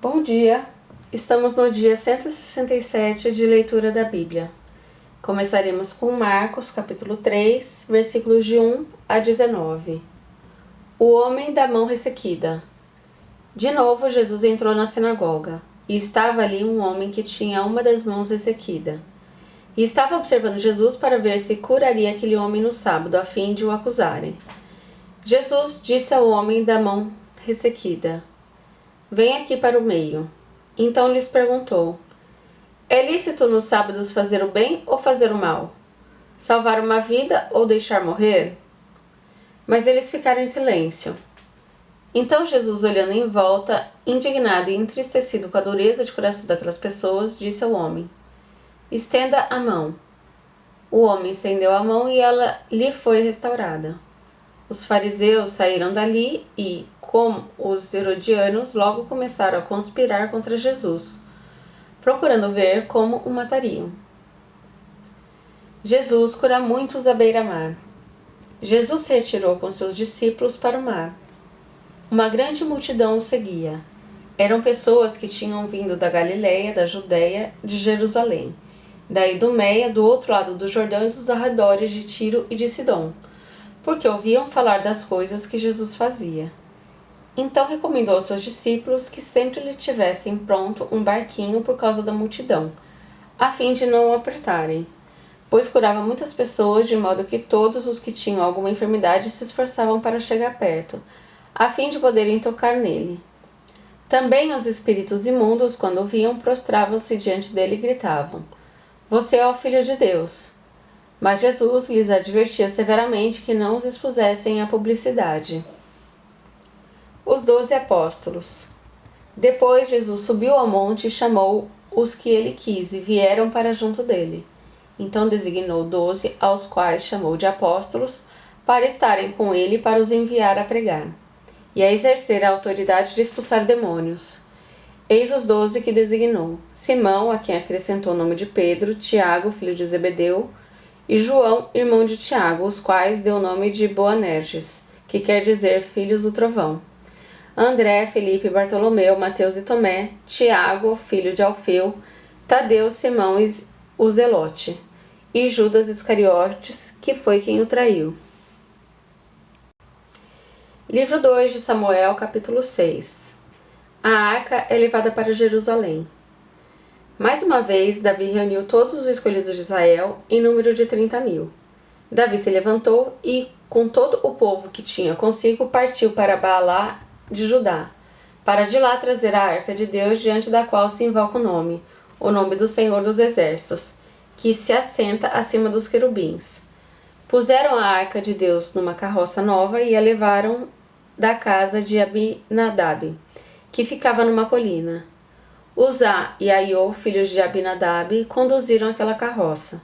Bom dia! Estamos no dia 167 de leitura da Bíblia. Começaremos com Marcos, capítulo 3, versículos de 1 a 19. O homem da mão ressequida. De novo, Jesus entrou na sinagoga, e estava ali um homem que tinha uma das mãos ressequida. E estava observando Jesus para ver se curaria aquele homem no sábado, a fim de o acusarem. Jesus disse ao homem da mão ressequida: "Vem aqui para o meio." Então lhes perguntou: "É lícito nos sábados fazer o bem ou fazer o mal? Salvar uma vida ou deixar morrer?" Mas eles ficaram em silêncio. Então Jesus, olhando em volta, indignado e entristecido com a dureza de coração daquelas pessoas, disse ao homem: "Estenda a mão." O homem estendeu a mão e ela lhe foi restaurada. Os fariseus saíram dali e, como os herodianos, logo começaram a conspirar contra Jesus, procurando ver como o matariam. Jesus cura muitos à beira-mar. Jesus se retirou com seus discípulos para o mar. Uma grande multidão o seguia. Eram pessoas que tinham vindo da Galileia, da Judeia, de Jerusalém, da Idumeia, do outro lado do Jordão e dos arredores de Tiro e de Sidom, porque ouviam falar das coisas que Jesus fazia. Então recomendou aos seus discípulos que sempre lhe tivessem pronto um barquinho por causa da multidão, a fim de não o apertarem, pois curava muitas pessoas, de modo que todos os que tinham alguma enfermidade se esforçavam para chegar perto, a fim de poderem tocar nele. Também os espíritos imundos, quando o viam, prostravam-se diante dele e gritavam: "Você é o Filho de Deus." Mas Jesus lhes advertia severamente que não os expusessem à publicidade. Os 12 apóstolos. Depois Jesus subiu ao monte e chamou os que ele quis e vieram para junto dele. Então designou 12, aos quais chamou de apóstolos, para estarem com ele e para os enviar a pregar, e a exercer a autoridade de expulsar demônios. Eis os 12 que designou: Simão, a quem acrescentou o nome de Pedro, Tiago, filho de Zebedeu, e João, irmão de Tiago, os quais deu o nome de Boanerges, que quer dizer filhos do trovão. André, Felipe, Bartolomeu, Mateus e Tomé, Tiago, filho de Alfeu, Tadeu, Simão e o Zelote, e Judas Iscariotes, que foi quem o traiu. Livro 2 de Samuel, capítulo 6. A arca é levada para Jerusalém. Mais uma vez, Davi reuniu todos os escolhidos de Israel, em número de 30.000. Davi se levantou e, com todo o povo que tinha consigo, partiu para Baalá de Judá, para de lá trazer a arca de Deus, diante da qual se invoca o nome do Senhor dos Exércitos, que se assenta acima dos querubins. Puseram a arca de Deus numa carroça nova e a levaram da casa de Abinadab, que ficava numa colina. Uzá e Aiô, filhos de Abinadab, conduziram aquela carroça.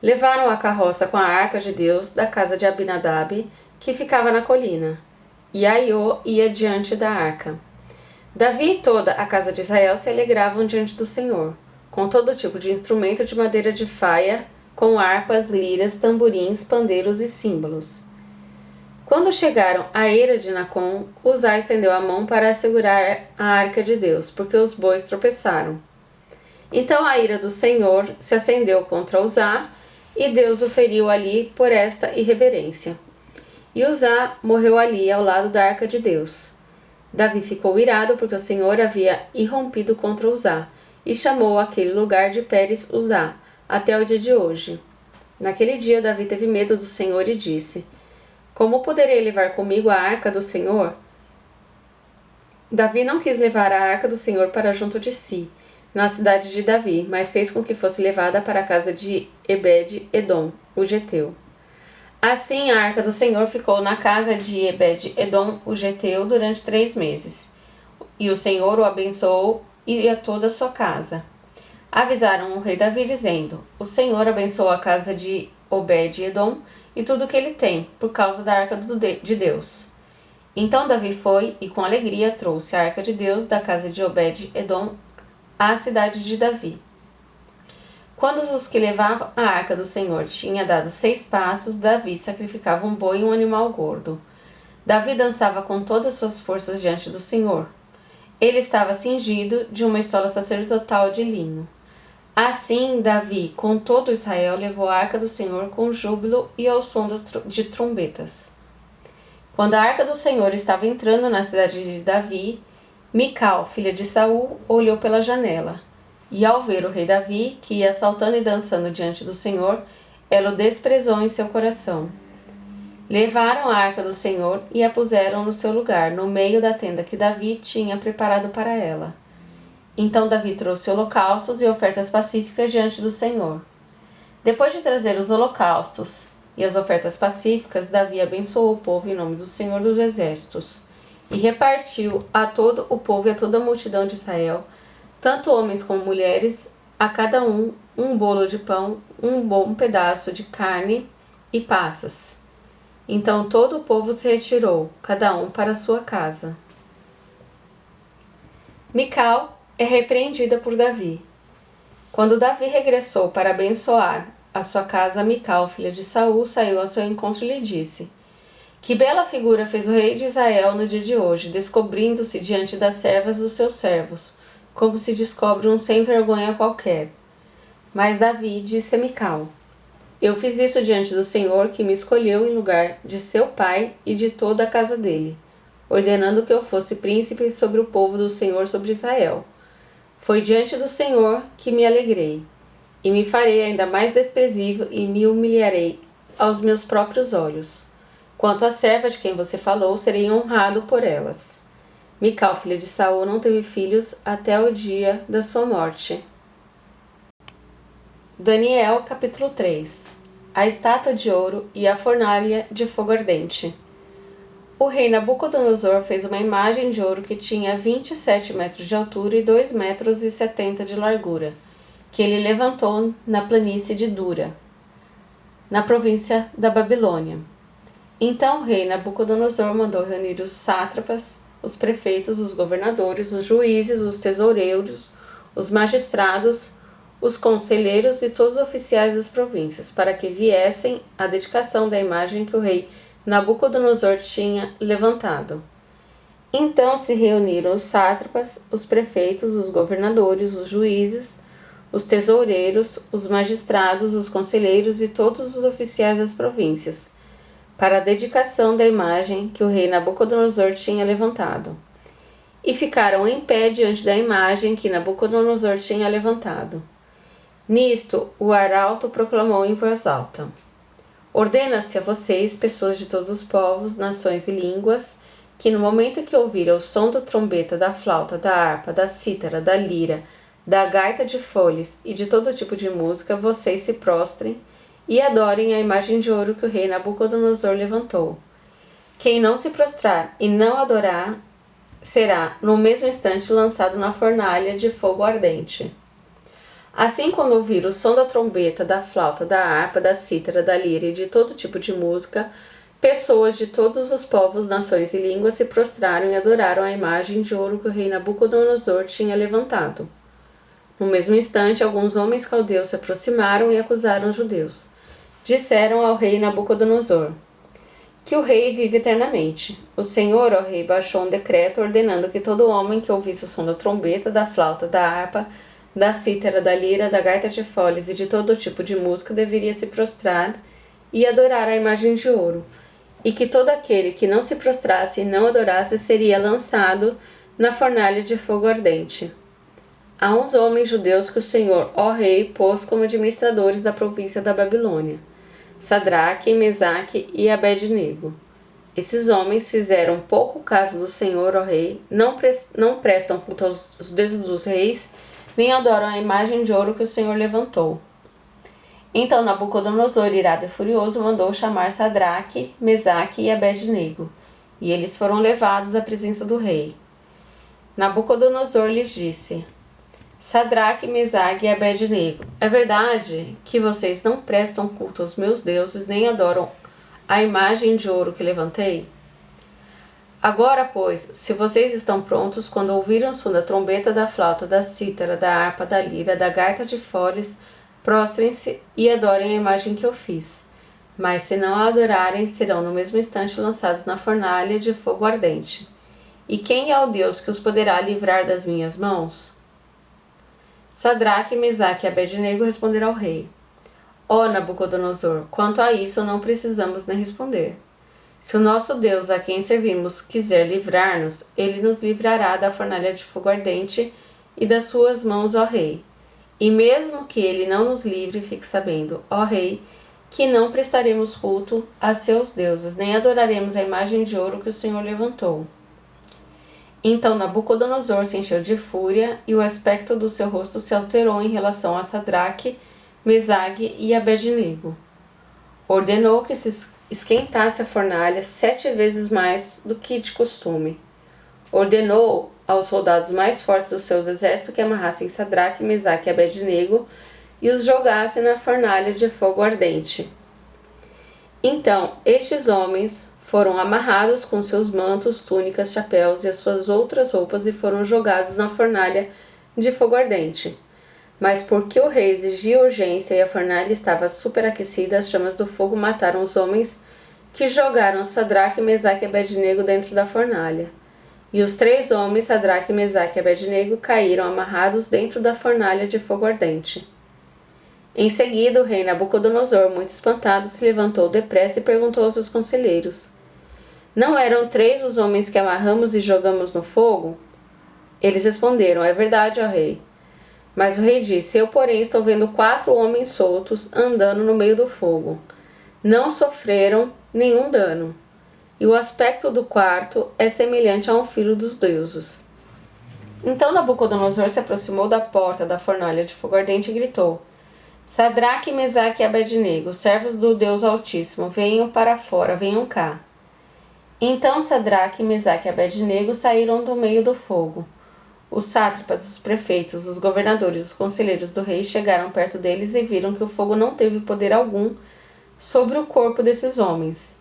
Levaram a carroça com a arca de Deus da casa de Abinadab, que ficava na colina, e Aiô ia diante da arca. Davi e toda a casa de Israel se alegravam diante do Senhor, com todo tipo de instrumento de madeira de faia, com harpas, liras, tamborins, pandeiros e símbolos. Quando chegaram à eira de Nacon, Uzá estendeu a mão para assegurar a arca de Deus, porque os bois tropeçaram. Então a ira do Senhor se acendeu contra Uzá, e Deus o feriu ali por esta irreverência. E Uzá morreu ali ao lado da arca de Deus. Davi ficou irado porque o Senhor havia irrompido contra Uzá, e chamou aquele lugar de Pérez Uzá, até o dia de hoje. Naquele dia Davi teve medo do Senhor e disse: "Como poderei levar comigo a arca do Senhor?" Davi não quis levar a arca do Senhor para junto de si, na cidade de Davi, mas fez com que fosse levada para a casa de Ebed-Edom, o geteu. Assim a arca do Senhor ficou na casa de Ebed-Edom, o geteu, durante 3 meses. E o Senhor o abençoou e a toda a sua casa. Avisaram o rei Davi, dizendo: "O Senhor abençoou a casa de Obed-Edom e tudo o que ele tem, por causa da arca de Deus." Então Davi foi e com alegria trouxe a arca de Deus da casa de Obed-Edom à cidade de Davi. Quando os que levavam a arca do Senhor tinham dado 6 passos, Davi sacrificava um boi e um animal gordo. Davi dançava com todas as suas forças diante do Senhor. Ele estava cingido de uma estola sacerdotal de linho. Assim, Davi, com todo Israel, levou a arca do Senhor com júbilo e ao som de trombetas. Quando a arca do Senhor estava entrando na cidade de Davi, Mical, filha de Saul, olhou pela janela. E ao ver o rei Davi, que ia saltando e dançando diante do Senhor, ela o desprezou em seu coração. Levaram a arca do Senhor e a puseram no seu lugar, no meio da tenda que Davi tinha preparado para ela. Então Davi trouxe holocaustos e ofertas pacíficas diante do Senhor. Depois de trazer os holocaustos e as ofertas pacíficas, Davi abençoou o povo em nome do Senhor dos Exércitos e repartiu a todo o povo e a toda a multidão de Israel, tanto homens como mulheres, a cada um bolo de pão, um bom pedaço de carne e passas. Então todo o povo se retirou, cada um para sua casa. Mical é repreendida por Davi. Quando Davi regressou para abençoar a sua casa, Mical, filha de Saul, saiu ao seu encontro e lhe disse: Que bela figura fez o rei de Israel no dia de hoje, descobrindo-se diante das servas dos seus servos, como se descobre um sem-vergonha qualquer. Mas Davi disse a Mical: Eu fiz isso diante do Senhor, que me escolheu em lugar de seu pai e de toda a casa dele, ordenando que eu fosse príncipe sobre o povo do Senhor, sobre Israel. Foi diante do Senhor que me alegrei, e me farei ainda mais desprezível e me humilharei aos meus próprios olhos. Quanto à serva de quem você falou, serei honrado por elas. Mical, filha de Saul, não teve filhos até o dia da sua morte. Daniel, capítulo 3. A estátua de ouro e a fornalha de fogo ardente. O rei Nabucodonosor fez uma imagem de ouro que tinha 27 metros de altura e 2,70 metros de largura, que ele levantou na planície de Dura, na província da Babilônia. Então o rei Nabucodonosor mandou reunir os sátrapas, os prefeitos, os governadores, os juízes, os tesoureiros, os magistrados, os conselheiros e todos os oficiais das províncias, para que viessem à dedicação da imagem que o rei Nabucodonosor tinha levantado. Então se reuniram os sátrapas, os prefeitos, os governadores, os juízes, os tesoureiros, os magistrados, os conselheiros e todos os oficiais das províncias, para a dedicação da imagem que o rei Nabucodonosor tinha levantado. E ficaram em pé diante da imagem que Nabucodonosor tinha levantado. Nisto, o arauto proclamou em voz alta: Ordena-se a vocês, pessoas de todos os povos, nações e línguas, que no momento que ouvirem o som da trombeta, da flauta, da harpa, da cítara, da lira, da gaita de folhas e de todo tipo de música, vocês se prostrem e adorem a imagem de ouro que o rei Nabucodonosor levantou. Quem não se prostrar e não adorar será, no mesmo instante, lançado na fornalha de fogo ardente. Assim, quando ouvir o som da trombeta, da flauta, da harpa, da cítara, da lira e de todo tipo de música, pessoas de todos os povos, nações e línguas se prostraram e adoraram a imagem de ouro que o rei Nabucodonosor tinha levantado. No mesmo instante, alguns homens caldeus se aproximaram e acusaram os judeus. Disseram ao rei Nabucodonosor: Que o rei vive eternamente. O Senhor, ó rei, baixou um decreto ordenando que todo homem que ouvisse o som da trombeta, da flauta, da harpa, da cítara, da lira, da gaita de foles e de todo tipo de música deveria se prostrar e adorar a imagem de ouro, e que todo aquele que não se prostrasse e não adorasse seria lançado na fornalha de fogo ardente. Há uns homens judeus que o Senhor, ó rei, pôs como administradores da província da Babilônia: Sadraque, Mesaque e Abed-nego. Esses homens fizeram pouco caso do Senhor, ó rei, não prestam culto aos deuses dos reis, nem adoram a imagem de ouro que o Senhor levantou. Então Nabucodonosor, irado e furioso, mandou chamar Sadraque, Mesaque e Abed-nego, e eles foram levados à presença do rei. Nabucodonosor lhes disse: Sadraque, Mesaque e Abed-nego, é verdade que vocês não prestam culto aos meus deuses, nem adoram a imagem de ouro que levantei? Agora, pois, se vocês estão prontos, quando ouvirem o som da trombeta, da flauta, da cítara, da harpa, da lira, da gaita de foles, prostrem-se e adorem a imagem que eu fiz. Mas se não a adorarem, serão no mesmo instante lançados na fornalha de fogo ardente. E quem é o Deus que os poderá livrar das minhas mãos? Sadraque, Mesaque e Abednego responderam ao rei: Ó Nabucodonosor, quanto a isso não precisamos nem responder. Se o nosso Deus, a quem servimos, quiser livrar-nos, ele nos livrará da fornalha de fogo ardente e das suas mãos, ó rei. E mesmo que ele não nos livre, fique sabendo, ó rei, que não prestaremos culto a seus deuses, nem adoraremos a imagem de ouro que o Senhor levantou. Então Nabucodonosor se encheu de fúria e o aspecto do seu rosto se alterou em relação a Sadraque, Mesague e Abednego. Ordenou que se esquentasse a fornalha 7 vezes mais do que de costume. Ordenou aos soldados mais fortes dos seus exércitos que amarrassem Sadraque, Mesaque e Abednego e os jogassem na fornalha de fogo ardente. Então estes homens foram amarrados com seus mantos, túnicas, chapéus e as suas outras roupas e foram jogados na fornalha de fogo ardente. Mas porque o rei exigia urgência e a fornalha estava superaquecida, as chamas do fogo mataram os homens que jogaram Sadraque, Mesaque e Abednego dentro da fornalha. E os 3 homens, Sadraque, Mesaque e Abednego, caíram amarrados dentro da fornalha de fogo ardente. Em seguida, o rei Nabucodonosor, muito espantado, se levantou depressa e perguntou aos seus conselheiros: Não eram 3 os homens que amarramos e jogamos no fogo? Eles responderam: É verdade, ó rei. Mas o rei disse: Eu, porém, estou vendo 4 homens soltos andando no meio do fogo. Não sofreram nenhum dano. E o aspecto do quarto é semelhante a um filho dos deuses. Então Nabucodonosor se aproximou da porta da fornalha de fogo ardente e gritou: Sadraque, Mesaque e Abednego, servos do Deus Altíssimo, venham para fora, venham cá. Então Sadraque, Mesaque e Abednego saíram do meio do fogo. Os sátrapas, os prefeitos, os governadores, os conselheiros do rei chegaram perto deles e viram que o fogo não teve poder algum sobre o corpo desses homens.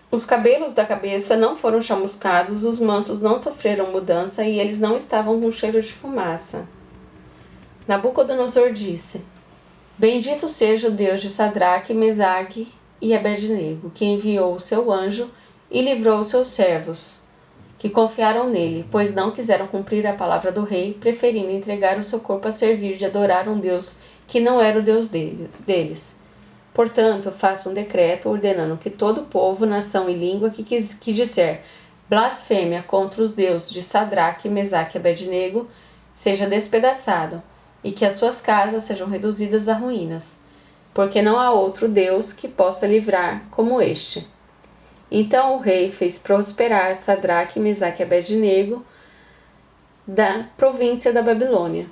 Os cabelos da cabeça não foram chamuscados, os mantos não sofreram mudança e eles não estavam com cheiro de fumaça. Nabucodonosor disse: Bendito seja o Deus de Sadraque, Mesaque e Abednego, que enviou o seu anjo e livrou os seus servos, que confiaram nele, pois não quiseram cumprir a palavra do rei, preferindo entregar o seu corpo a servir de adorar um Deus que não era o Deus deles. Portanto, faça um decreto ordenando que todo povo, nação e língua que disser blasfêmia contra os deuses de Sadraque, Mesaque e Abednego seja despedaçado, e que as suas casas sejam reduzidas a ruínas, porque não há outro Deus que possa livrar como este. Então o rei fez prosperar Sadraque, Mesaque e Abednego da província da Babilônia.